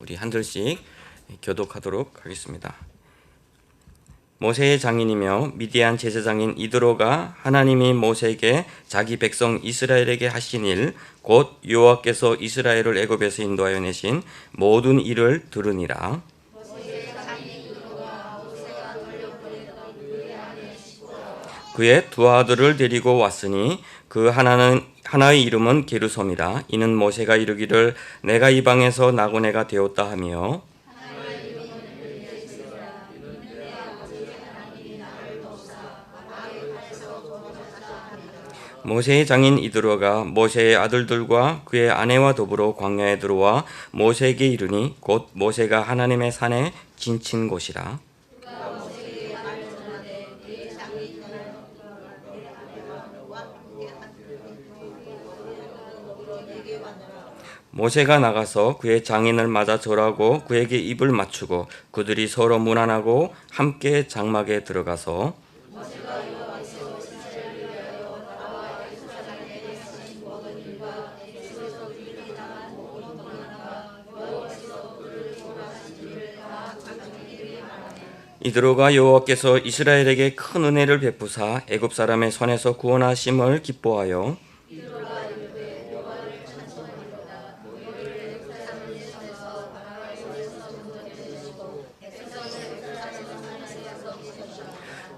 우리 한 절씩 교독하도록 하겠습니다. 모세의 장인이며 미디안 제사장인 이드로가 하나님이 모세에게 자기 백성 이스라엘에게 하신 일 곧 여호와께서 이스라엘을 애굽에서 인도하여 내신 모든 일을 들으니라. 그의 두 아들을 데리고 왔으니 그 하나의 이름은 게르솜이라. 이는 모세가 이르기를 내가 이방에서 나그네가 되었다 하며 모세의 장인 이드로가 모세의 아들들과 그의 아내와 더불어 광야에 들어와 모세에게 이르니 곧 모세가 하나님의 산에 지친 곳이라. 모세가 나가서 그의 장인을 맞아 절하고 그에게 입을 맞추고 그들이 서로 문안하고 함께 장막에 들어가서 이드로가 여호와께서 이스라엘에게 큰 은혜를 베푸사 애굽 사람의 손에서 구원하심을 기뻐하여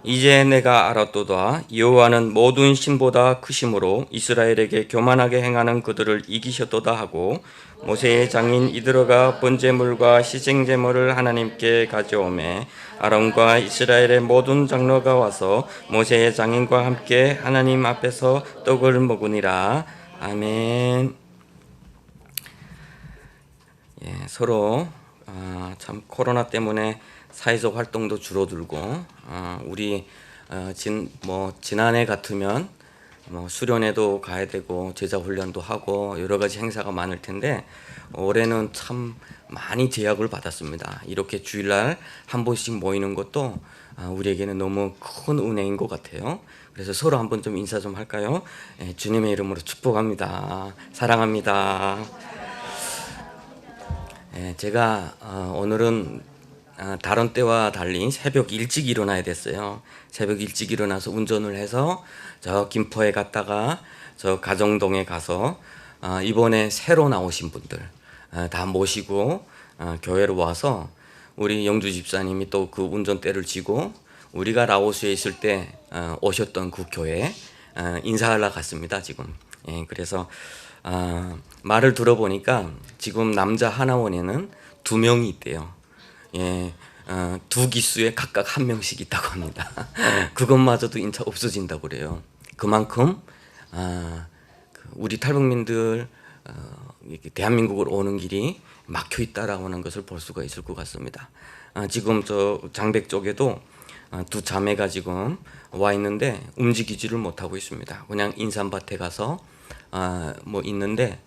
이제 내가 알았도다. 여호와는 모든 신보다 크심으로 이스라엘에게 교만하게 행하는 그들을 이기셨도다 하고 모세의 장인 이드로가 번제물과 희생제물을 하나님께 가져오매 아론과 이스라엘의 모든 장로가 와서 모세의 장인과 함께 하나님 앞에서 떡을 먹으니라. 아멘. 서로 참 코로나 때문에 사회적 활동도 줄어들고 우리 지난해 같으면 수련회도 가야 되고 제자 훈련도 하고 여러 가지 행사가 많을 텐데 올해는 참 많이 제약을 받았습니다. 이렇게 주일날 한 번씩 모이는 것도 우리에게는 너무 큰 은혜인 것 같아요. 그래서 서로 한번 좀 인사 좀 할까요? 주님의 이름으로 축복합니다. 사랑합니다. 제가 오늘은 다른 때와 달리 새벽 일찍 일어나야 됐어요. 새벽 일찍 일어나서 운전을 해서 저 김포에 갔다가 저 가정동에 가서 이번에 새로 나오신 분들 다 모시고 교회로 와서 우리 영주 집사님이 또 그 운전대를 쥐고 우리가 라오스에 있을 때 오셨던 그 교회 인사하러 갔습니다. 지금 그래서 말을 들어보니까 지금 남자 하나원에는 2명이 있대요. 두 기수에 각각 1명씩 있다고 합니다. 그것마저도 인차 없어진다고 그래요. 그만큼 우리 탈북민들 대한민국을 오는 길이 막혀 있다라고 하는 것을 볼 수가 있을 것 같습니다. 지금 저 장백 쪽에도 두 자매가 지금 와 있는데 움직이지를 못하고 있습니다. 그냥 인삼밭에 가서 있는데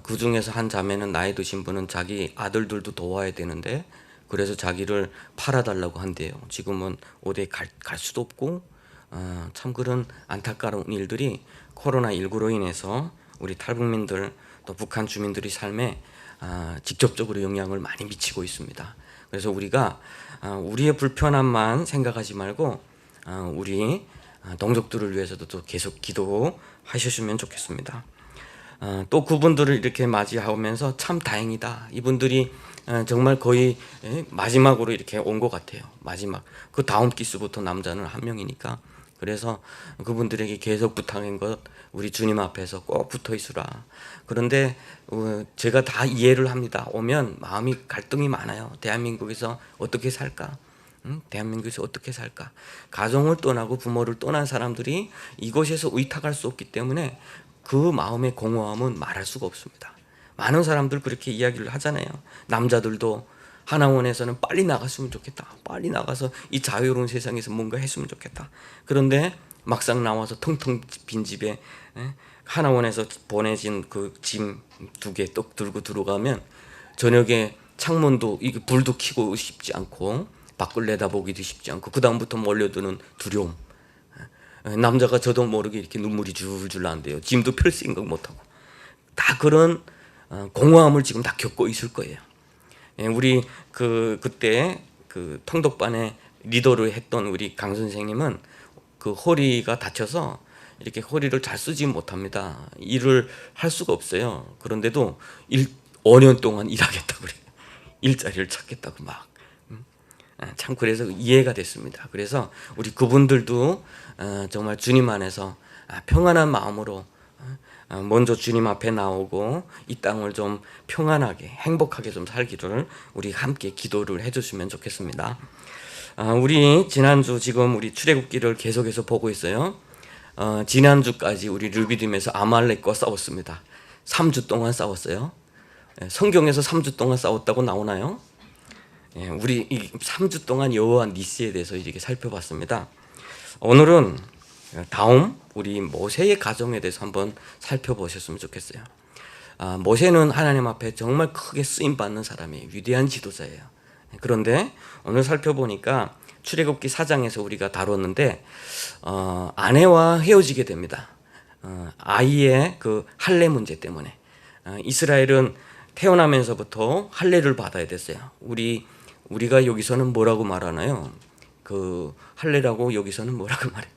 그 중에서 한 자매는 나이 드신 분은 자기 아들들도 도와야 되는데 그래서 자기를 팔아달라고 한대요. 지금은 어디에 갈 수도 없고 참 그런 안타까운 일들이 코로나19로 인해서 우리 탈북민들 또 북한 주민들의 삶에 직접적으로 영향을 많이 미치고 있습니다. 그래서 우리가 우리의 불편함만 생각하지 말고 우리 동족들을 위해서도 또 계속 기도하셨으면 좋겠습니다. 또 그분들을 이렇게 맞이하면서 참 다행이다. 이분들이 정말 거의 마지막으로 이렇게 온 것 같아요. 마지막 그 다음 기수부터 남자는 1명이니까 그래서 그분들에게 계속 부탁한 것 우리 주님 앞에서 꼭 붙어 있으라. 그런데 제가 다 이해를 합니다. 오면 마음이 갈등이 많아요. 대한민국에서 어떻게 살까? 대한민국에서 어떻게 살까? 가정을 떠나고 부모를 떠난 사람들이 이곳에서 의탁할 수 없기 때문에 그 마음의 공허함은 말할 수가 없습니다. 많은 사람들 그렇게 이야기를 하잖아요. 남자들도 하나원에서는 빨리 나갔으면 좋겠다. 빨리 나가서 이 자유로운 세상에서 뭔가 했으면 좋겠다. 그런데 막상 나와서 텅텅 빈 집에 하나원에서 보내진 그 짐 2개 떡 들고 들어가면 저녁에 창문도 이게 불도 켜고 싶지 않고 밖을 내다보기도 쉽지 않고 그 다음부터 몰려드는 두려움. 남자가 저도 모르게 이렇게 눈물이 줄줄 난대요. 짐도 펼 생각 못하고 다 그런 공허함을 지금 다 겪고 있을 거예요. 우리 그때 그 통독반에 리더를 했던 우리 강 선생님은 그 허리가 다쳐서 이렇게 허리를 잘 쓰지 못합니다. 일을 할 수가 없어요. 그런데도 5년 동안 일하겠다고 그래요. 일자리를 찾겠다고 막. 참 그래서 이해가 됐습니다. 그래서 우리 그분들도 정말 주님 안에서 평안한 마음으로 먼저 주님 앞에 나오고 이 땅을 좀 평안하게 행복하게 좀 살기를 우리 함께 기도를 해주시면 좋겠습니다. 우리 지난주 지금 우리 출애굽기를 계속해서 보고 있어요. 지난주까지 우리 르비딤에서 아말렉과 싸웠습니다. 3주 동안 싸웠어요. 성경에서 3주 동안 싸웠다고 나오나요? 우리 이 3주 동안 여호와 니시에 대해서 이렇게 살펴봤습니다. 오늘은 다음 우리 모세의 가정에 대해서 한번 살펴보셨으면 좋겠어요. 모세는 하나님 앞에 정말 크게 쓰임 받는 사람이에요. 위대한 지도자예요. 그런데 오늘 살펴보니까 출애굽기 4장에서 우리가 다뤘는데 아내와 헤어지게 됩니다. 아이의 그 할례 문제 때문에 이스라엘은 태어나면서부터 할례를 받아야 됐어요. 우리가 여기서는 뭐라고 말하나요? 그 할례라고 여기서는 뭐라고 말해?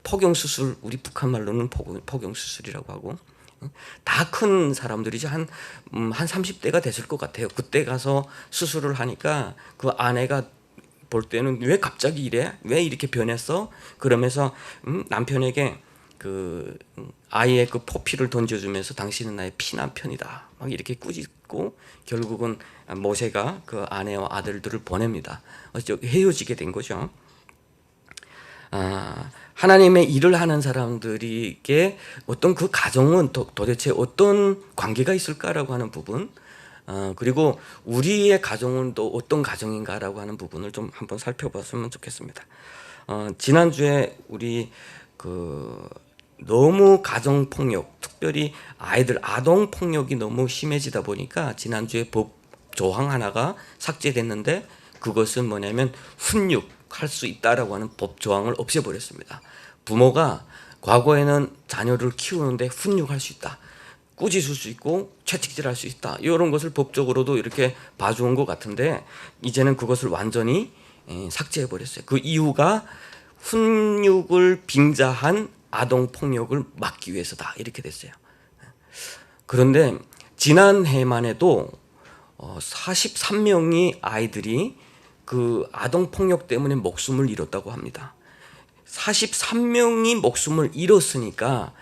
포경 수술, 우리 북한 말로는 포경 수술이라고 하고, 다 큰 사람들이죠. 한 30대가 됐을 것 같아요. 그때 가서 수술을 하니까 그 아내가 볼 때는 왜 갑자기 이래? 왜 이렇게 변했어? 그러면서 남편에게 그 아이의 그 포피를 던져주면서 당신은 나의 피난편이다 막 이렇게 꾸짖고 결국은 모세가 그 아내와 아들들을 보냅니다. 헤어지게 된 거죠. 하나님의 일을 하는 사람들에게 어떤 그 가정은 도대체 어떤 관계가 있을까라고 하는 부분, 그리고 우리의 가정은 또 어떤 가정인가라고 하는 부분을 좀 한번 살펴봤으면 좋겠습니다. 지난주에 우리 너무 가정 폭력, 특별히 아동 폭력이 너무 심해지다 보니까 지난주에 법 조항 하나가 삭제됐는데 그것은 뭐냐면 훈육할 수 있다라고 하는 법 조항을 없애버렸습니다. 부모가 과거에는 자녀를 키우는데 훈육할 수 있다, 꾸짖을 수 있고 채찍질할 수 있다, 이런 것을 법적으로도 이렇게 봐주온 것 같은데 이제는 그것을 완전히 삭제해버렸어요. 그 이유가 훈육을 빙자한 아동 폭력을 막기 위해서다 이렇게 됐어요. 그런데 지난해만 해도 43명이 아이들이 그 아동 폭력 때문에 목숨을 잃었다고 합니다. 43명이 목숨을 잃었으니까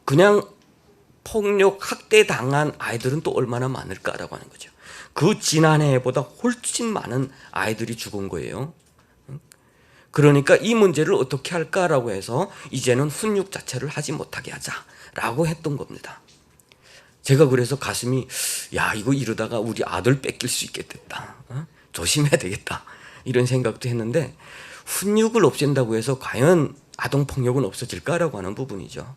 그냥 폭력 학대 당한 아이들은 또 얼마나 많을까라고 하는 거죠. 그 지난해보다 훨씬 많은 아이들이 죽은 거예요. 그러니까 이 문제를 어떻게 할까라고 해서 이제는 훈육 자체를 하지 못하게 하자라고 했던 겁니다. 제가 그래서 가슴이 이거 이러다가 우리 아들 뺏길 수 있겠다, 조심해야 되겠다 이런 생각도 했는데 훈육을 없앤다고 해서 과연 아동폭력은 없어질까라고 하는 부분이죠.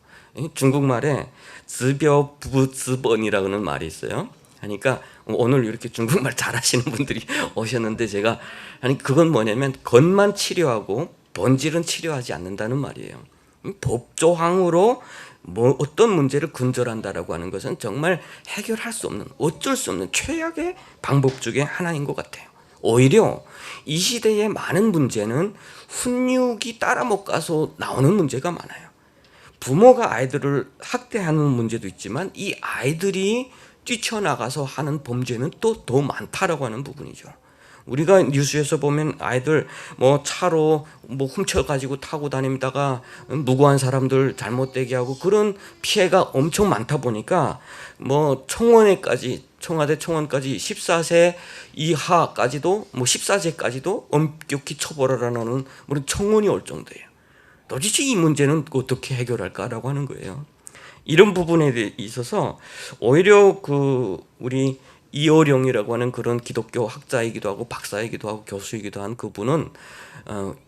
중국말에 즈벼부즈번이라고 하는 말이 있어요. 그러니까 오늘 이렇게 중국말 잘하시는 분들이 오셨는데 제가 그건 뭐냐면 겉만 치료하고 본질은 치료하지 않는다는 말이에요. 법조항으로 어떤 문제를 근절한다라고 하는 것은 정말 해결할 수 없는, 어쩔 수 없는 최악의 방법 중에 하나인 것 같아요. 오히려 이 시대의 많은 문제는 훈육이 따라 못 가서 나오는 문제가 많아요. 부모가 아이들을 학대하는 문제도 있지만 이 아이들이 뛰쳐나가서 하는 범죄는 또 더 많다라고 하는 부분이죠. 우리가 뉴스에서 보면 아이들 차로 훔쳐가지고 타고 다니다가 무고한 사람들 잘못되게 하고 그런 피해가 엄청 많다 보니까 청와대 청원까지 14세 이하까지도 14세까지도 엄격히 처벌하라는 그런 청원이 올 정도예요. 도대체 이 문제는 어떻게 해결할까라고 하는 거예요. 이런 부분에 있어서 오히려 우리 이어령이라고 하는 그런 기독교 학자이기도 하고 박사이기도 하고 교수이기도 한 그분은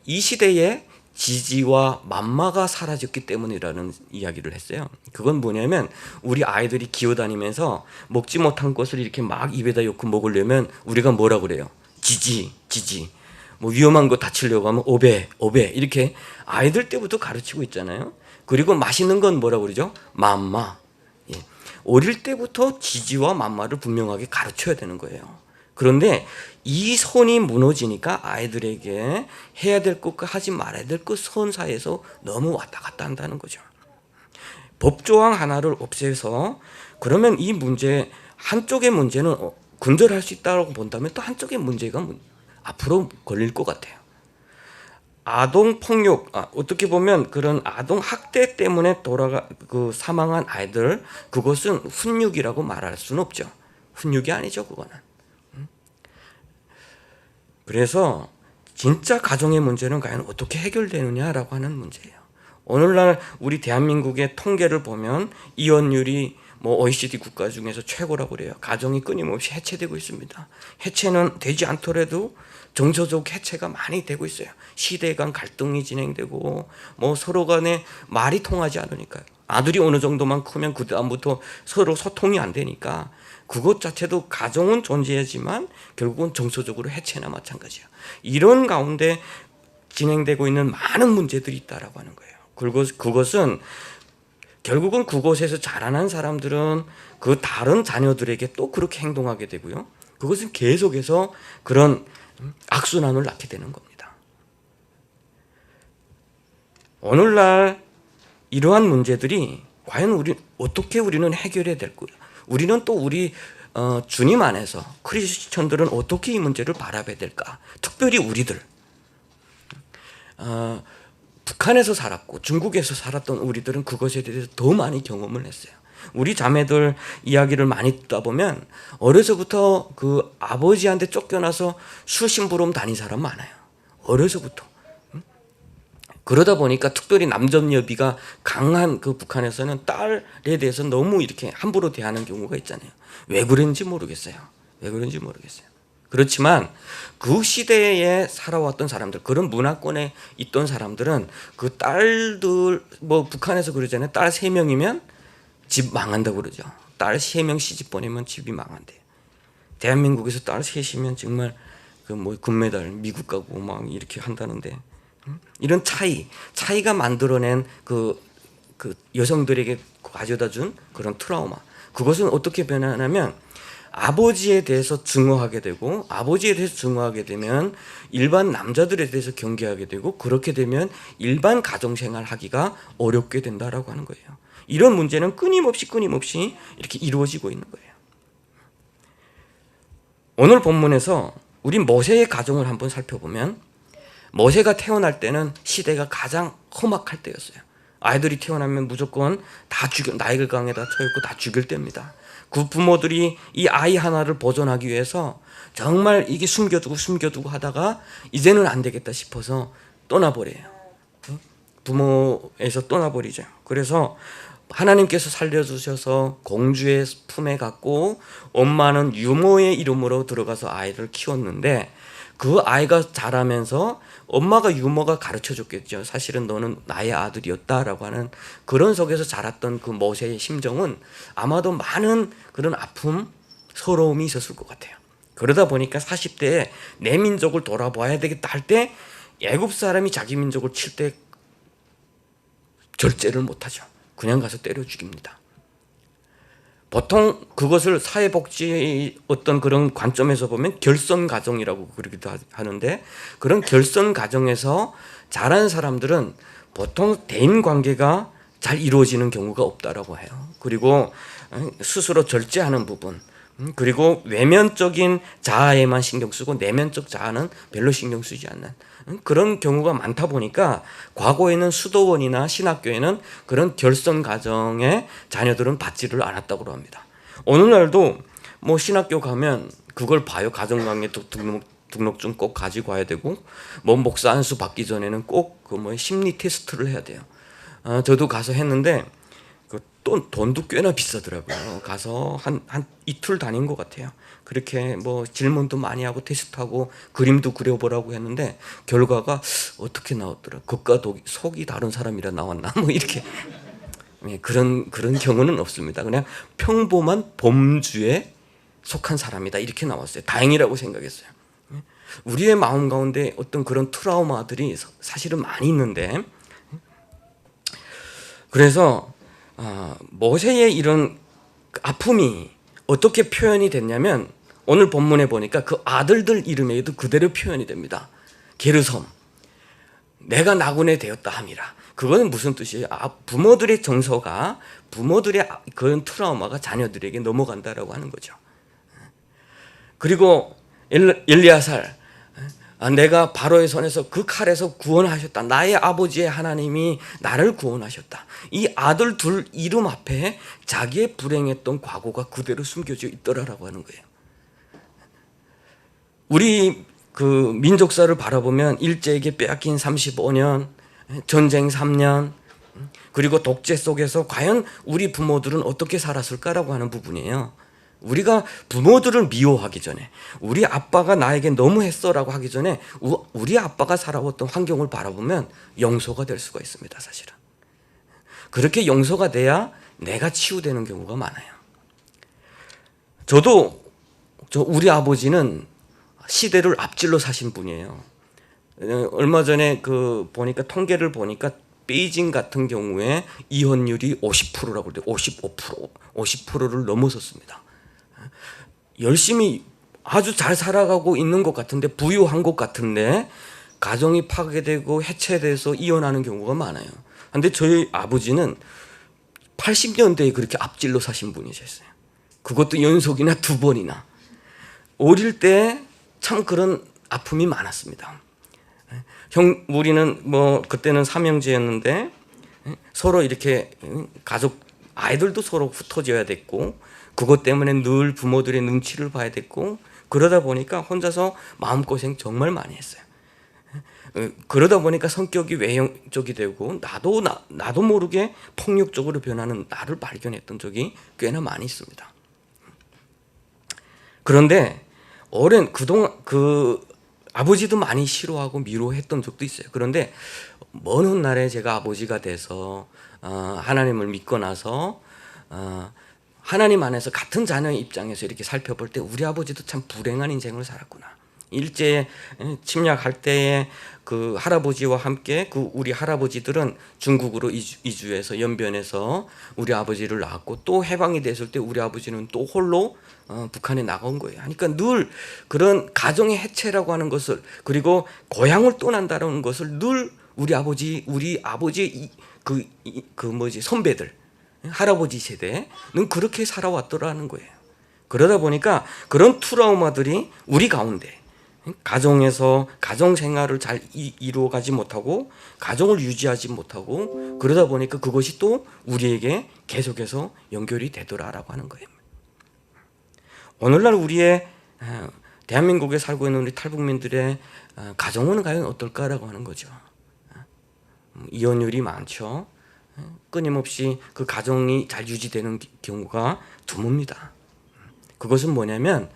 이 시대에 지지와 만마가 사라졌기 때문이라는 이야기를 했어요. 그건 뭐냐면 우리 아이들이 기어다니면서 먹지 못한 것을 이렇게 막 입에다 넣고 먹으려면 우리가 뭐라고 그래요? 지지. 위험한 거 다치려고 하면 오베 이렇게 아이들 때부터 가르치고 있잖아요. 그리고 맛있는 건 뭐라고 그러죠? 맘마. 어릴 때부터 지지와 만마를 분명하게 가르쳐야 되는 거예요. 그런데 이 선이 무너지니까 아이들에게 해야 될 것과 하지 말아야 될 것 선 사이에서 너무 왔다 갔다 한다는 거죠. 법조항 하나를 없애서 그러면 이 문제 한쪽의 문제는 근절할 수 있다고 본다면 또 한쪽의 문제가 앞으로 걸릴 것 같아요. 아동 폭력, 어떻게 보면 그런 아동 학대 때문에 사망한 아이들, 그것은 훈육이라고 말할 수는 없죠. 훈육이 아니죠, 그거는. 그래서 진짜 가정의 문제는 과연 어떻게 해결되느냐라고 하는 문제예요. 오늘날 우리 대한민국의 통계를 보면 이혼율이 OECD 국가 중에서 최고라고 그래요. 가정이 끊임없이 해체되고 있습니다. 해체는 되지 않더라도 정서적 해체가 많이 되고 있어요. 시대 간 갈등이 진행되고 서로 간에 말이 통하지 않으니까요. 아들이 어느 정도만 크면 그 다음부터 서로 소통이 안 되니까 그것 자체도 가정은 존재하지만 결국은 정서적으로 해체나 마찬가지예요. 이런 가운데 진행되고 있는 많은 문제들이 있다라고 하는 거예요. 그것은 결국은 그곳에서 자라난 사람들은 그 다른 자녀들에게 또 그렇게 행동하게 되고요. 그것은 계속해서 그런 악순환을 낳게 되는 겁니다. 오늘날 이러한 문제들이 과연 어떻게 우리는 해결해야 될 거예요. 우리는 또 우리 주님 안에서 크리스천들은 어떻게 이 문제를 바라봐야 될까? 특별히 우리들 북한에서 살았고 중국에서 살았던 우리들은 그것에 대해서 더 많이 경험을 했어요. 우리 자매들 이야기를 많이 듣다 보면 어려서부터 그 아버지한테 쫓겨나서 수심부름 다닌 사람 많아요. 어려서부터. 그러다 보니까 특별히 남점여비가 강한 그 북한에서는 딸에 대해서 너무 이렇게 함부로 대하는 경우가 있잖아요. 왜 그런지 모르겠어요. 그렇지만 그 시대에 살아왔던 사람들, 그런 문화권에 있던 사람들은 그 딸들 북한에서 그러잖아요. 딸 3명이면 집 망한다고 그러죠. 딸 3명 시집 보내면 집이 망한대요. 대한민국에서 딸 3이면 정말 금메달 미국 가고 막 이렇게 한다는데 이런 차이가 만들어낸 그 여성들에게 가져다 준 그런 트라우마, 그것은 어떻게 변하냐면 아버지에 대해서 증오하게 되고, 아버지에 대해서 증오하게 되면 일반 남자들에 대해서 경계하게 되고, 그렇게 되면 일반 가정생활 하기가 어렵게 된다라고 하는 거예요. 이런 문제는 끊임없이 이렇게 이루어지고 있는 거예요. 오늘 본문에서 우리 모세의 가정을 한번 살펴보면 모세가 태어날 때는 시대가 가장 험악할 때였어요. 아이들이 태어나면 무조건 다 나일강에다 쳐있고 다 죽일 때입니다. 그 부모들이 이 아이 하나를 보존하기 위해서 정말 이게 숨겨두고 하다가 이제는 안 되겠다 싶어서 떠나버려요. 부모에서 떠나버리죠. 그래서 하나님께서 살려주셔서 공주의 품에 갖고 엄마는 유모의 이름으로 들어가서 아이를 키웠는데, 그 아이가 자라면서 엄마가 유모가 가르쳐줬겠죠. 사실은 너는 나의 아들이었다라고 하는 그런 속에서 자랐던 그 모세의 심정은 아마도 많은 그런 아픔, 서러움이 있었을 것 같아요. 그러다 보니까 40대에 내 민족을 돌아봐야 되겠다 할 때 애굽 사람이 자기 민족을 칠 때 절제를 못하죠. 그냥 가서 때려 죽입니다. 보통 그것을 사회복지 어떤 그런 관점에서 보면 결선 가정이라고 그러기도 하는데, 그런 결선 가정에서 자란 사람들은 보통 대인 관계가 잘 이루어지는 경우가 없다라고 해요. 그리고 스스로 절제하는 부분, 그리고 외면적인 자아에만 신경 쓰고 내면적 자아는 별로 신경 쓰지 않는 그런 경우가 많다 보니까 과거에는 수도원이나 신학교에는 그런 결선 가정의 자녀들은 받지를 않았다고 합니다. 오늘날도 신학교 가면 그걸 봐요. 가정강의 등록증 꼭 가지고 와야 되고, 목사 안수 받기 전에는 꼭 심리 테스트를 해야 돼요. 저도 가서 했는데 또 돈도 꽤나 비싸더라고요. 가서 한 이틀 다닌 것 같아요. 그렇게 질문도 많이 하고 테스트하고 그림도 그려보라고 했는데 결과가 어떻게 나왔더라. 겉과 속이 다른 사람이라 나왔나 이렇게. 그런 경우는 없습니다. 그냥 평범한 범주에 속한 사람이다 이렇게 나왔어요. 다행이라고 생각했어요. 우리의 마음 가운데 어떤 그런 트라우마들이 사실은 많이 있는데, 그래서 모세의 이런 아픔이 어떻게 표현이 됐냐면 오늘 본문에 보니까 그 아들들 이름에도 그대로 표현이 됩니다. 게르솜, 내가 나그네 되었다 함이라. 그거는 무슨 뜻이에요? 부모들의 정서가, 부모들의 그런 트라우마가 자녀들에게 넘어간다라고 하는 거죠. 그리고 엘리야살, 내가 바로의 손에서 그 칼에서 구원하셨다. 나의 아버지의 하나님이 나를 구원하셨다. 이 아들 둘 이름 앞에 자기의 불행했던 과거가 그대로 숨겨져 있더라라고 하는 거예요. 우리 그 민족사를 바라보면 일제에게 빼앗긴 35년, 전쟁 3년, 그리고 독재 속에서 과연 우리 부모들은 어떻게 살았을까라고 하는 부분이에요. 우리가 부모들을 미워하기 전에, 우리 아빠가 나에게 너무 했어라고 하기 전에 우리 아빠가 살아왔던 환경을 바라보면 용서가 될 수가 있습니다. 사실은 그렇게 용서가 돼야 내가 치유되는 경우가 많아요. 우리 아버지는 시대를 앞질러 사신 분이에요. 얼마 전에 보니까 통계를 보니까 베이징 같은 경우에 이혼율이 50%라고 그래요. 50%를 넘어섰습니다. 열심히 아주 잘 살아가고 있는 것 같은데, 부유한 것 같은데 가정이 파괴되고 해체돼서 이혼하는 경우가 많아요. 그런데 저희 아버지는 80년대에 그렇게 앞질러 사신 분이셨어요. 그것도 연속이나 2번이나. 어릴 때 참 그런 아픔이 많았습니다. 우리는 그때는 삼형제였는데 서로 이렇게 가족, 아이들도 서로 흩어져야 됐고, 그것 때문에 늘 부모들의 눈치를 봐야 됐고, 그러다 보니까 혼자서 마음고생 정말 많이 했어요. 그러다 보니까 성격이 외형적이 되고 나도 모르게 폭력적으로 변하는 나를 발견했던 적이 꽤나 많이 있습니다. 그런데 그동안 아버지도 많이 싫어하고 미워했던 적도 있어요. 그런데 먼 훗날에 제가 아버지가 돼서 하나님을 믿고 나서 하나님 안에서 같은 자녀의 입장에서 이렇게 살펴볼 때 우리 아버지도 참 불행한 인생을 살았구나. 일제에 침략할 때에 그 할아버지와 함께 우리 할아버지들은 중국으로 이주해서 연변해서 우리 아버지를 낳았고, 또 해방이 됐을 때 우리 아버지는 또 홀로 북한에 나간 거예요. 그러니까 늘 그런 가정의 해체라고 하는 것을, 그리고 고향을 떠난다는 것을 늘 우리 아버지의 선배들, 할아버지 세대는 그렇게 살아왔더라는 거예요. 그러다 보니까 그런 트라우마들이 우리 가운데, 가정에서 가정 생활을 잘 이루어가지 못하고 가정을 유지하지 못하고, 그러다 보니까 그것이 또 우리에게 계속해서 연결이 되더라라고 하는 거예요. 오늘날 우리의 대한민국에 살고 있는 우리 탈북민들의 가정은 과연 어떨까라고 하는 거죠. 이혼율이 많죠. 끊임없이 그 가정이 잘 유지되는 경우가 드뭅니다. 그것은 뭐냐면,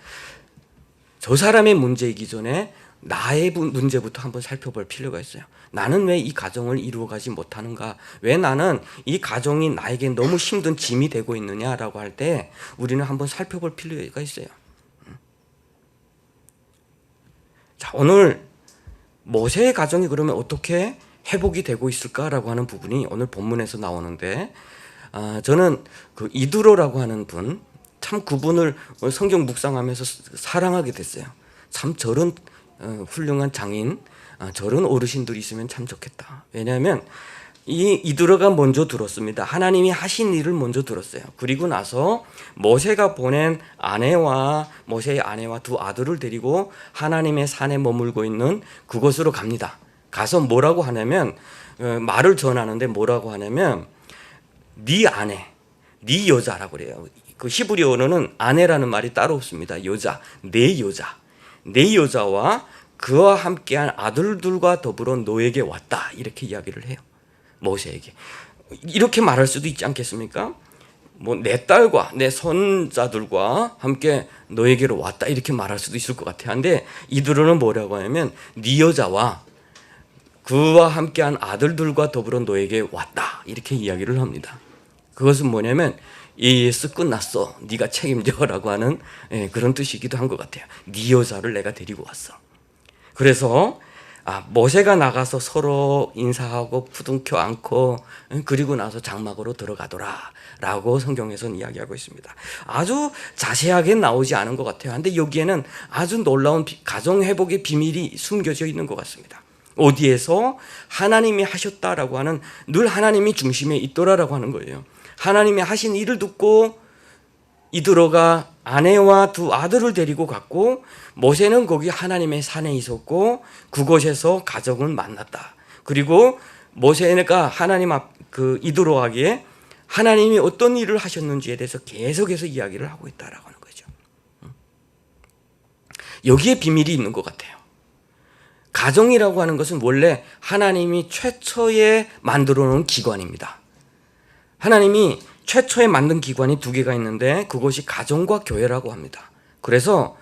저 사람의 문제이기 전에 나의 문제부터 한번 살펴볼 필요가 있어요. 나는 왜 이 가정을 이루어가지 못하는가? 왜 나는 이 가정이 나에게 너무 힘든 짐이 되고 있느냐라고 할 때 우리는 한번 살펴볼 필요가 있어요. 자, 오늘 모세의 가정이 그러면 어떻게 회복이 되고 있을까라고 하는 부분이 오늘 본문에서 나오는데, 저는 그 이드로라고 하는 분, 참 그분을 성경 묵상하면서 사랑하게 됐어요. 참 저런 훌륭한 장인, 저런 어르신들이 있으면 참 좋겠다. 왜냐하면 이드로가 먼저 들었습니다. 하나님이 하신 일을 먼저 들었어요. 그리고 나서 모세가 보낸 모세의 아내와 2 아들을 데리고 하나님의 산에 머물고 있는 그곳으로 갑니다. 가서 뭐라고 하냐면, 말을 전하는데 뭐라고 하냐면, 네 아내, 네 여자라고 그래요. 그 히브리 언어는 아내라는 말이 따로 없습니다. 여자, 내 여자와 그와 함께한 아들들과 더불어 너에게 왔다, 이렇게 이야기를 해요. 모세에게. 이렇게 말할 수도 있지 않겠습니까? 내 딸과 내 손자들과 함께 너에게로 왔다, 이렇게 말할 수도 있을 것 같아요. 근데 이들은 뭐라고 하냐면, 네 여자와 그와 함께한 아들들과 더불어 너에게 왔다, 이렇게 이야기를 합니다. 그것은 뭐냐면, 예스 끝났어, 네가 책임져라고 하는 그런 뜻이기도 한 것 같아요. 네 여자를 내가 데리고 왔어. 그래서 모세가 나가서 서로 인사하고 부둥켜 안고 그리고 나서 장막으로 들어가더라 라고 성경에서는 이야기하고 있습니다. 아주 자세하게 나오지 않은 것 같아요. 근데 여기에는 아주 놀라운 가정 회복의 비밀이 숨겨져 있는 것 같습니다. 어디에서? 하나님이 하셨다라고 하는, 늘 하나님이 중심에 있더라라고 하는 거예요. 하나님이 하신 일을 듣고 이드로가 아내와 두 아들을 데리고 갔고, 모세는 거기 하나님의 산에 있었고 그곳에서 가정을 만났다. 그리고 모세가 하나님 이드로에게 하나님이 어떤 일을 하셨는지에 대해서 계속해서 이야기를 하고 있다라고 하는 거죠. 여기에 비밀이 있는 것 같아요. 가정이라고 하는 것은 원래 하나님이 최초에 만들어 놓은 기관입니다. 하나님이 최초에 만든 기관이 두 개가 있는데 그것이 가정과 교회라고 합니다. 그래서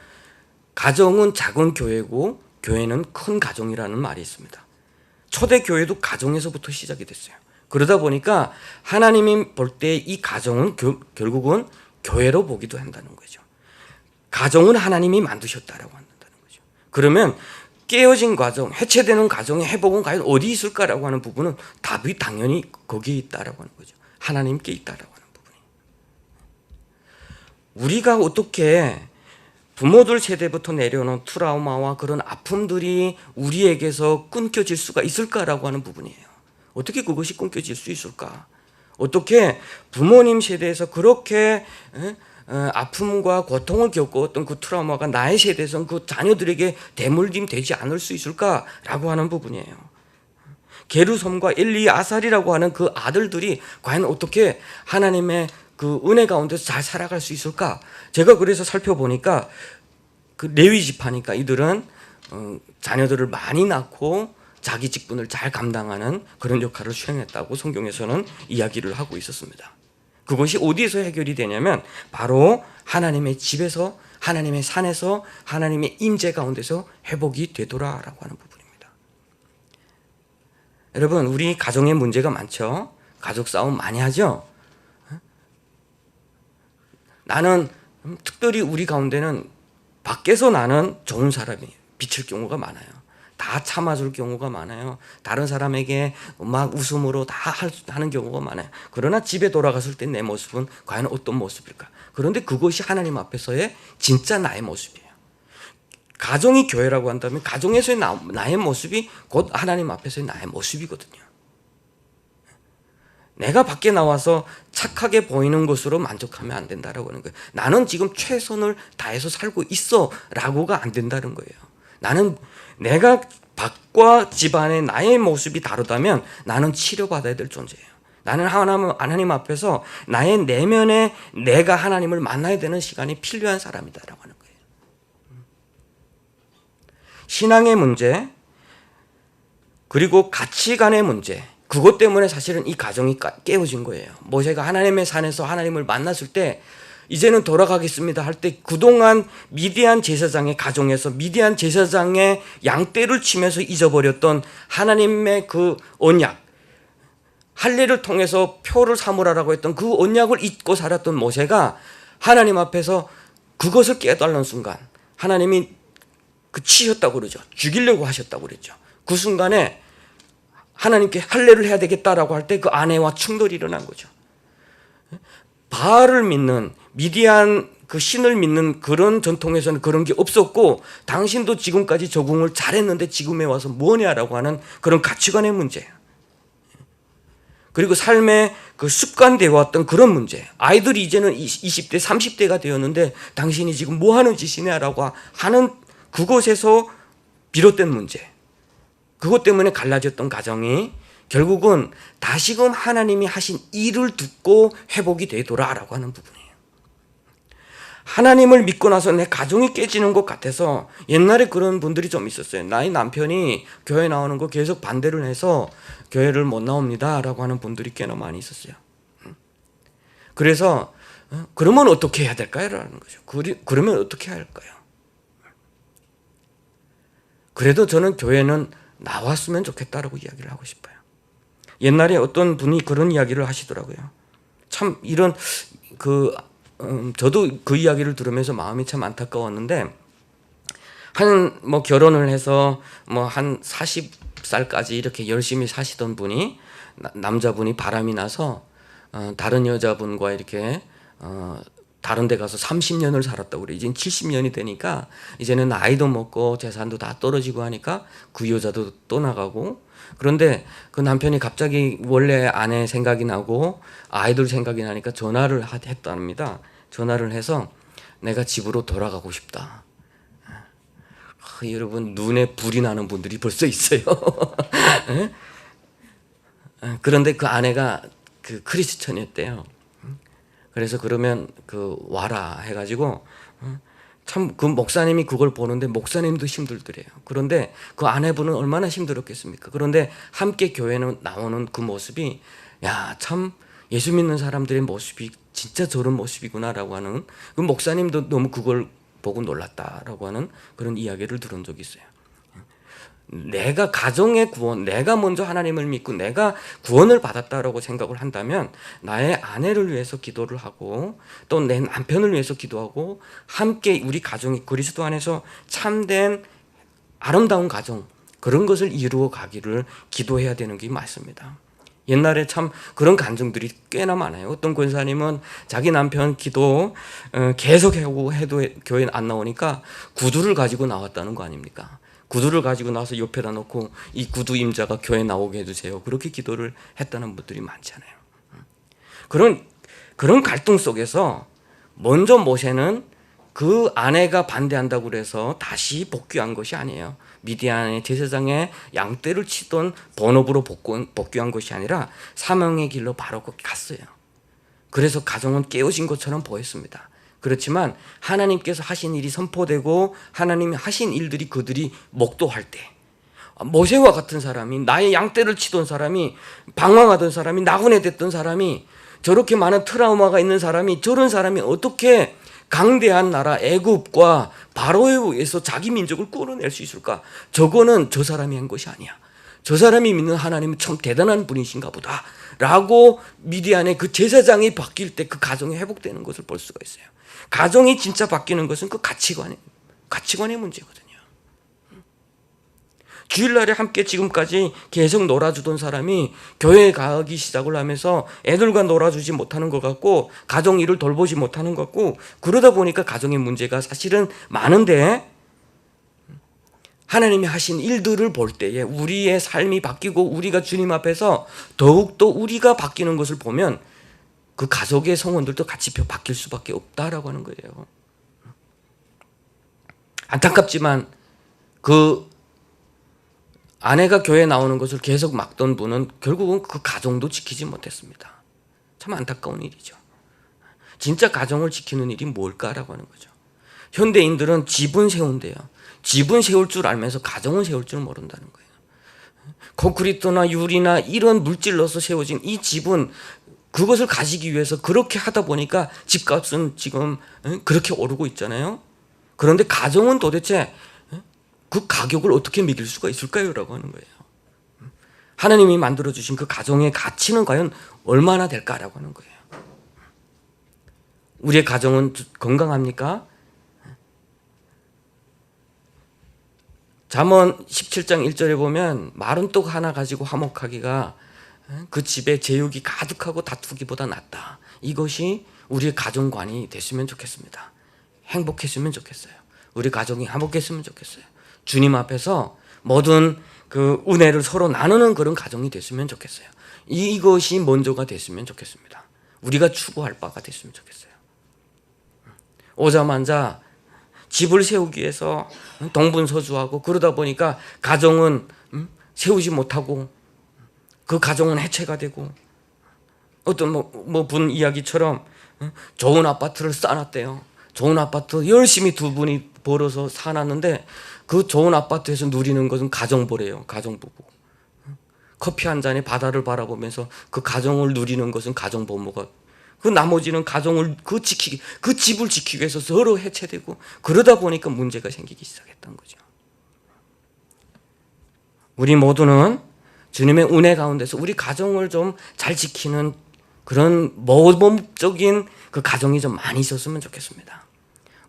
가정은 작은 교회고 교회는 큰 가정이라는 말이 있습니다. 초대 교회도 가정에서부터 시작이 됐어요. 그러다 보니까 하나님이 볼 때 이 가정은 결국은 교회로 보기도 한다는 거죠. 가정은 하나님이 만드셨다라고 한다는 거죠. 그러면 깨어진 가정, 해체되는 가정의 회복은 과연 어디 있을까라고 하는 부분은 답이 당연히 거기에 있다라고 하는 거죠. 하나님께 있다라고 하는 부분이. 우리가 어떻게 부모들 세대부터 내려오는 트라우마와 그런 아픔들이 우리에게서 끊겨질 수가 있을까라고 하는 부분이에요. 어떻게 그것이 끊겨질 수 있을까? 어떻게 부모님 세대에서 그렇게 아픔과 고통을 겪었던 그 트라우마가 나의 세대에서는 그 자녀들에게 대물림 되지 않을 수 있을까라고 하는 부분이에요. 게르솜과 엘리아살이라고 하는 그 아들들이 과연 어떻게 하나님의 그 은혜 가운데서 잘 살아갈 수 있을까? 제가 그래서 살펴보니까 그 레위 지파니까 이들은 자녀들을 많이 낳고 자기 직분을 잘 감당하는 그런 역할을 수행했다고 성경에서는 이야기를 하고 있었습니다. 그것이 어디에서 해결이 되냐면 바로 하나님의 집에서, 하나님의 산에서, 하나님의 임재 가운데서 회복이 되더라라고 하는 부분입니다. 여러분, 우리 가정에 문제가 많죠? 가족 싸움 많이 하죠? 나는 특별히 우리 가운데는 밖에서 나는 좋은 사람이 비칠 경우가 많아요. 다 참아줄 경우가 많아요. 다른 사람에게 막 웃음으로 다 하는 경우가 많아요. 그러나 집에 돌아갔을 때 내 모습은 과연 어떤 모습일까? 그런데 그것이 하나님 앞에서의 진짜 나의 모습이에요. 가정이 교회라고 한다면 가정에서의 나의 모습이 곧 하나님 앞에서의 나의 모습이거든요. 내가 밖에 나와서 착하게 보이는 것으로 만족하면 안 된다라고 하는 거예요. 나는 지금 최선을 다해서 살고 있어 라고가 안 된다는 거예요. 나는 내가 밖과 집안의 나의 모습이 다르다면 나는 치료받아야 될 존재예요. 나는 하나님 앞에서 나의 내면에 내가 하나님을 만나야 되는 시간이 필요한 사람이다라고 하는 거예요. 신앙의 문제, 그리고 가치관의 문제, 그것 때문에 사실은 이 가정이 깨어진 거예요. 모세가 하나님의 산에서 하나님을 만났을 때 이제는 돌아가겠습니다 할 때 그동안 미디안 제사장의 가정에서 미디안 제사장의 양떼를 치면서 잊어버렸던 하나님의 그 언약, 할례를 통해서 표를 삼으라라고 했던 그 언약을 잊고 살았던 모세가 하나님 앞에서 그것을 깨달는 순간 하나님이 치셨다고 그러죠. 죽이려고 하셨다고 그랬죠. 그 순간에 하나님께 할례를 해야 되겠다라고 할 때 그 아내와 충돌이 일어난 거죠. 바알을 믿는 미디안 그 신을 믿는 그런 전통에서는 그런 게 없었고 당신도 지금까지 적응을 잘했는데 지금에 와서 뭐냐라고 하는 그런 가치관의 문제, 그리고 삶의 그 습관되어 왔던 그런 문제, 아이들이 이제는 20대 30대가 되었는데 당신이 지금 뭐 하는 짓이냐라고 하는 그곳에서 비롯된 문제, 그것 때문에 갈라졌던 가정이 결국은 다시금 하나님이 하신 일을 듣고 회복이 되더라라고 하는 부분이에요. 하나님을 믿고 나서 내 가정이 깨지는 것 같아서 옛날에 그런 분들이 좀 있었어요. 나의 남편이 교회 나오는 거 계속 반대를 해서 교회를 못 나옵니다 라고 하는 분들이 꽤나 많이 있었어요. 그래서 그러면 어떻게 해야 될까요? 라는 거죠. 그러면 어떻게 해야 할까요? 그래도 저는 교회는 나왔으면 좋겠다라고 이야기를 하고 싶어요. 옛날에 어떤 분이 그런 이야기를 하시더라고요. 참 이런 저도 그 이야기를 들으면서 마음이 참 안타까웠는데, 한 뭐 결혼을 해서 뭐 한 40살까지 이렇게 열심히 사시던 분이 남자분이 바람이 나서 다른 여자분과 이렇게 다른 데 가서 30년을 살았다고 그래. 이제 70년이 되니까 이제는 나이도 먹고 재산도 다 떨어지고 하니까 그 여자도 떠나가고, 그런데 그 남편이 갑자기 원래 아내 생각이 나고 아이들 생각이 나니까 전화를 했답니다. 전화를 해서 내가 집으로 돌아가고 싶다. 여러분, 눈에 불이 나는 분들이 벌써 있어요. 그런데 그 아내가 그 크리스천이었대요. 그래서 그러면 그 와라 해가지고, 참 그 목사님이 그걸 보는데 목사님도 힘들더래요. 그런데 그 아내분은 얼마나 힘들었겠습니까? 그런데 함께 교회는 나오는 그 모습이, 야, 참 예수 믿는 사람들의 모습이 진짜 저런 모습이구나라고 하는, 그 목사님도 너무 그걸 보고 놀랐다라고 하는 그런 이야기를 들은 적이 있어요. 내가 가정의 구원, 내가 먼저 하나님을 믿고 내가 구원을 받았다라고 생각을 한다면 나의 아내를 위해서 기도를 하고 또 내 남편을 위해서 기도하고 함께 우리 가정이 그리스도 안에서 참된 아름다운 가정, 그런 것을 이루어 가기를 기도해야 되는 게 맞습니다. 옛날에 참 그런 간증들이 꽤나 많아요. 어떤 권사님은 자기 남편 기도 계속 해도 교회 안 나오니까 구두를 가지고 나왔다는 거 아닙니까? 구두를 가지고 나서 옆에다 놓고 이 구두 임자가 교회 나오게 해주세요. 그렇게 기도를 했다는 분들이 많잖아요. 그런 갈등 속에서 먼저 모세는 그 아내가 반대한다고 그래서 다시 복귀한 것이 아니에요. 미디안의 제사장의 양떼를 치던 본업으로 복귀한 것이 아니라 사명의 길로 바로 갔어요. 그래서 가정은 깨어진 것처럼 보였습니다. 그렇지만 하나님께서 하신 일이 선포되고 하나님이 하신 일들이 그들이 목도할 때, 모세와 같은 사람이, 나의 양떼를 치던 사람이, 방황하던 사람이, 나그네 됐던 사람이, 저렇게 많은 트라우마가 있는 사람이, 저런 사람이 어떻게 강대한 나라 애굽과 바로에 의해서 자기 민족을 끌어낼 수 있을까? 저거는 저 사람이 한 것이 아니야. 저 사람이 믿는 하나님은 참 대단한 분이신가 보다 라고 미디안의 그 제사장이 바뀔 때 그 가정이 회복되는 것을 볼 수가 있어요. 가정이 진짜 바뀌는 것은 그 가치관의 문제거든요. 주일날에 함께 지금까지 계속 놀아주던 사람이 교회에 가기 시작을 하면서 애들과 놀아주지 못하는 것 같고 가정 일을 돌보지 못하는 것 같고, 그러다 보니까 가정의 문제가 사실은 많은데, 하나님이 하신 일들을 볼 때에 우리의 삶이 바뀌고 우리가 주님 앞에서 더욱더 우리가 바뀌는 것을 보면 그 가족의 성원들도 같이 바뀔 수밖에 없다라고 하는 거예요. 안타깝지만 그 아내가 교회에 나오는 것을 계속 막던 분은 결국은 그 가정도 지키지 못했습니다. 참 안타까운 일이죠. 진짜 가정을 지키는 일이 뭘까라고 하는 거죠. 현대인들은 집은 세운대요. 집은 세울 줄 알면서 가정은 세울 줄 모른다는 거예요. 콘크리트나 유리나 이런 물질 넣어서 세워진 이 집은 그것을 가지기 위해서 그렇게 하다 보니까 집값은 지금 그렇게 오르고 있잖아요. 그런데 가정은 도대체 그 가격을 어떻게 매길 수가 있을까요? 라고 하는 거예요. 하나님이 만들어주신 그 가정의 가치는 과연 얼마나 될까라고 하는 거예요. 우리의 가정은 건강합니까? 잠언 17장 1절에 보면 마른 떡 하나 가지고 화목하기가 그 집에 제육이 가득하고 다투기보다 낫다. 이것이 우리의 가정관이 됐으면 좋겠습니다. 행복했으면 좋겠어요. 우리 가정이 화목했으면 좋겠어요. 주님 앞에서 모든 그 은혜를 서로 나누는 그런 가정이 됐으면 좋겠어요. 이것이 먼저가 됐으면 좋겠습니다. 우리가 추구할 바가 됐으면 좋겠어요. 오자마자 집을 세우기 위해서 동분서주하고 그러다 보니까 가정은 세우지 못하고 그 가정은 해체가 되고, 어떤 분 이야기처럼 좋은 아파트를 쌓아놨대요. 좋은 아파트 열심히 두 분이 벌어서 사놨는데 그 좋은 아파트에서 누리는 것은 가정부래요. 가정부부. 커피 한 잔에 바다를 바라보면서 그 가정을 누리는 것은 가정부모가, 그 나머지는 가정을 그 집을 지키기 위해서 서로 해체되고, 그러다 보니까 문제가 생기기 시작했던 거죠. 우리 모두는 주님의 은혜 가운데서 우리 가정을 좀 잘 지키는 그런 모범적인 그 가정이 좀 많이 있었으면 좋겠습니다.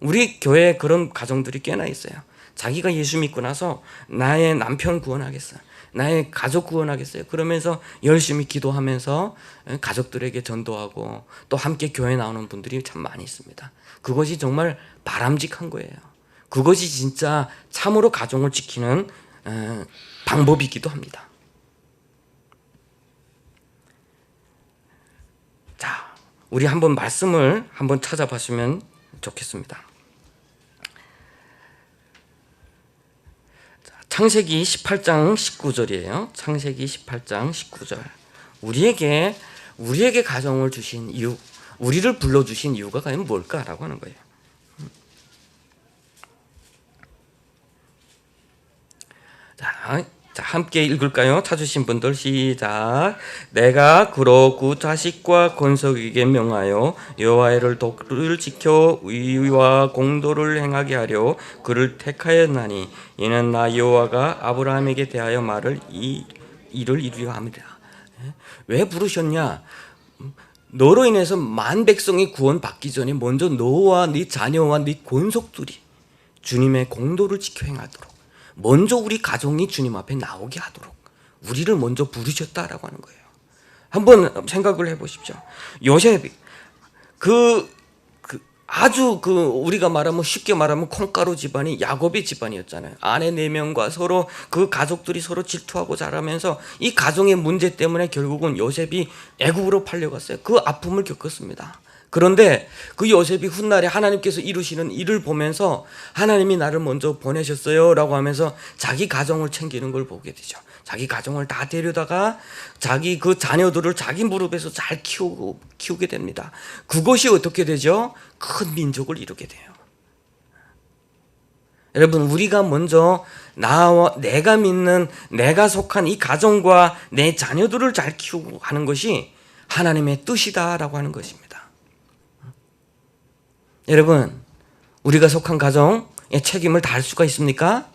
우리 교회에 그런 가정들이 꽤나 있어요. 자기가 예수 믿고 나서 나의 남편 구원하겠어요, 나의 가족 구원하겠어요 그러면서 열심히 기도하면서 가족들에게 전도하고 또 함께 교회 나오는 분들이 참 많이 있습니다. 그것이 정말 바람직한 거예요. 그것이 진짜 참으로 가정을 지키는 방법이기도 합니다. 자, 우리 한번 말씀을 한번 찾아봤으면 좋겠습니다. 창세기 18장 19절이에요. 창세기 18장 19절. 우리에게 가정을 주신 이유, 우리를 불러주신 이유가 과연 뭘까라고 하는 거예요. 자, 함께 읽을까요? 찾으신 분들 시작. 내가 그로 그 자식과 건석에게 명하여 여호와의 도를 지켜 의와 공도를 행하게 하려 그를 택하였나니 이는 나 여호와가 아브라함에게 대하여 말을 이를 이루려 함이라. 왜 부르셨냐? 너로 인해서 만 백성이 구원받기 전에 먼저 너와 네 자녀와 네 권속들이 주님의 공도를 지켜 행하도록, 먼저 우리 가정이 주님 앞에 나오게 하도록 우리를 먼저 부르셨다라고 하는 거예요. 한번 생각을 해보십시오. 요셉이 아주 우리가 말하면 쉽게 말하면 콩가루 집안이 야곱의 집안이었잖아요. 아내 4명과 서로 그 가족들이 서로 질투하고 자라면서 이 가정의 문제 때문에 결국은 요셉이 애국으로 팔려갔어요. 그 아픔을 겪었습니다. 그런데 그 요셉이 훗날에 하나님께서 이루시는 일을 보면서 하나님이 나를 먼저 보내셨어요 라고 하면서 자기 가정을 챙기는 걸 보게 되죠. 자기 가정을 다 데려다가 자기 그 자녀들을 자기 무릎에서 잘 키우게 됩니다. 그것이 어떻게 되죠? 큰 민족을 이루게 돼요. 여러분, 우리가 먼저 내가 믿는, 내가 속한 이 가정과 내 자녀들을 잘 키우고 하는 것이 하나님의 뜻이다라고 하는 것입니다. 여러분, 우리가 속한 가정의 책임을 다할 수가 있습니까?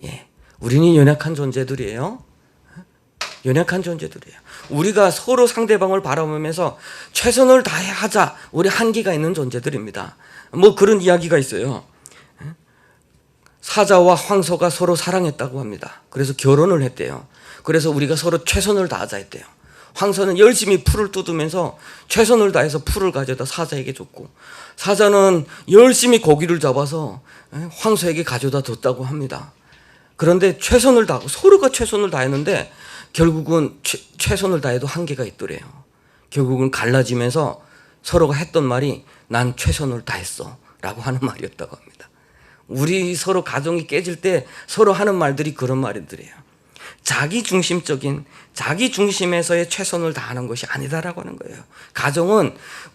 예, 우리는 연약한 존재들이에요. 연약한 존재들이에요. 우리가 서로 상대방을 바라보면서 최선을 다해 하자, 우리 한계가 있는 존재들입니다. 뭐 그런 이야기가 있어요. 사자와 황소가 서로 사랑했다고 합니다. 그래서 결혼을 했대요. 그래서 우리가 서로 최선을 다하자 했대요. 황소는 열심히 풀을 뜯으면서 최선을 다해서 풀을 가져다 사자에게 줬고, 사자는 열심히 고기를 잡아서 황소에게 가져다 줬다고 합니다. 그런데 최선을 다하고 서로가 최선을 다했는데 결국은 최선을 다해도 한계가 있더래요. 결국은 갈라지면서 서로가 했던 말이 난 최선을 다했어 라고 하는 말이었다고 합니다. 우리 서로 가정이 깨질 때 서로 하는 말들이 그런 말들이에요. 자기 중심적인, 자기 중심에서의 최선을 다하는 것이 아니다라고 하는 거예요. 가정은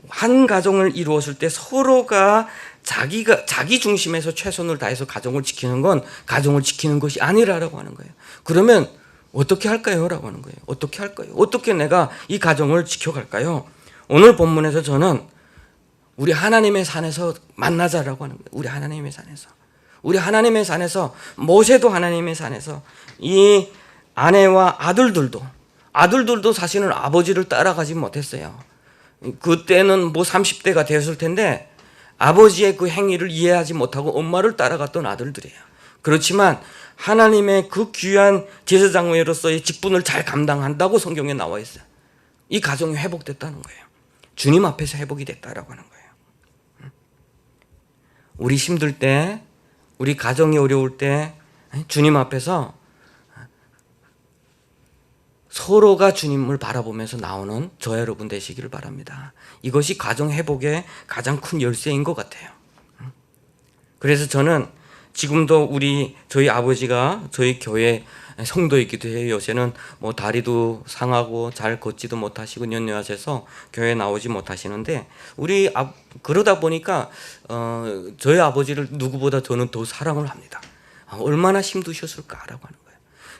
한 가정을 이루었을 때 서로가 자기 중심에서 최선을 다해서 가정을 지키는 건 가정을 지키는 것이 아니라고 하는 거예요. 그러면 어떻게 할까요? 라고 하는 거예요. 어떻게 할까요? 어떻게 내가 이 가정을 지켜갈까요? 오늘 본문에서 저는 우리 하나님의 산에서 만나자라고 하는 거예요. 우리 하나님의 산에서. 우리 하나님의 산에서, 모세도 하나님의 산에서 이 아내와 아들들도 사실은 아버지를 따라가지 못했어요. 그때는 뭐 30대가 되었을 텐데 아버지의 그 행위를 이해하지 못하고 엄마를 따라갔던 아들들이에요. 그렇지만 하나님의 그 귀한 제사장으로서의 직분을 잘 감당한다고 성경에 나와 있어요. 이 가정이 회복됐다는 거예요. 주님 앞에서 회복이 됐다라고 하는 거예요. 우리 힘들 때, 우리 가정이 어려울 때 주님 앞에서 서로가 주님을 바라보면서 나오는 저 여러분 되시기를 바랍니다. 이것이 가정 회복의 가장 큰 열쇠인 것 같아요. 그래서 저는 지금도 저희 아버지가 저희 교회 성도이기도 해요. 요새는 뭐 다리도 상하고 잘 걷지도 못하시고 연료하셔서 교회 나오지 못하시는데 그러다 보니까 저희 아버지를 누구보다 저는 더 사랑을 합니다. 얼마나 힘드셨을까라고 하는 거예요.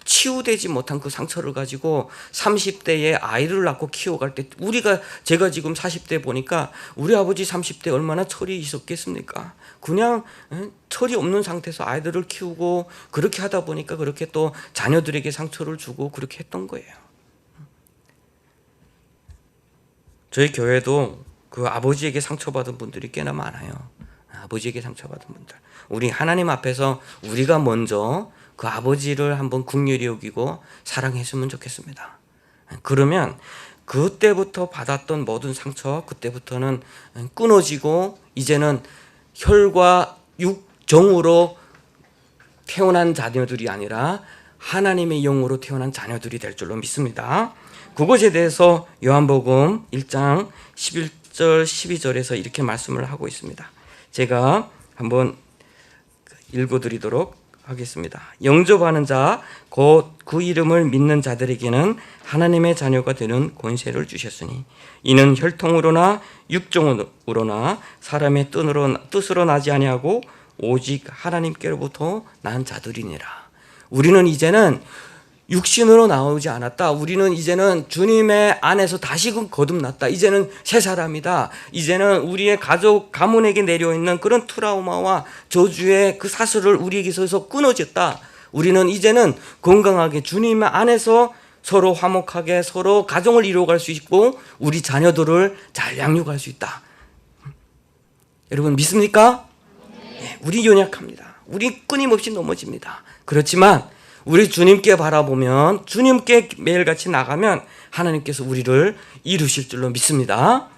치유되지 못한 그 상처를 가지고 30대에 아이를 낳고 키워갈 때 제가 지금 40대 보니까 우리 아버지 30대 얼마나 철이 있었겠습니까? 그냥 철이 없는 상태에서 아이들을 키우고 그렇게 하다 보니까 그렇게 또 자녀들에게 상처를 주고 그렇게 했던 거예요. 저희 교회도 그 아버지에게 상처받은 분들이 꽤나 많아요. 아버지에게 상처받은 분들, 우리 하나님 앞에서 우리가 먼저 그 아버지를 한번 긍휼히 여기고 사랑했으면 좋겠습니다. 그러면 그때부터 받았던 모든 상처, 그때부터는 끊어지고 이제는 혈과 육정으로 태어난 자녀들이 아니라 하나님의 영으로 태어난 자녀들이 될 줄로 믿습니다. 그것에 대해서 요한복음 1장 11절 12절에서 이렇게 말씀을 하고 있습니다. 제가 한번 읽어드리도록 하겠습니다. 영접하는 자 곧 그 이름을 믿는 자들에게는 하나님의 자녀가 되는 권세를 주셨으니 이는 혈통으로나 육정으로나 사람의 뜻으로 나지 아니하고 오직 하나님께로부터 난 자들이니라. 우리는 이제는 육신으로 나오지 않았다. 우리는 이제는 주님의 안에서 다시금 거듭났다. 이제는 새 사람이다. 이제는 우리의 가족 가문에게 내려있는 그런 트라우마와 저주의 그 사슬을 우리에게서 끊어졌다. 우리는 이제는 건강하게 주님 안에서 서로 화목하게 서로 가정을 이루어갈 수 있고 우리 자녀들을 잘 양육할 수 있다. 여러분 믿습니까? 네, 우리 연약합니다. 우리 끊임없이 넘어집니다. 그렇지만 우리 주님께 바라보면 주님께 매일같이 나가면 하나님께서 우리를 이루실 줄로 믿습니다.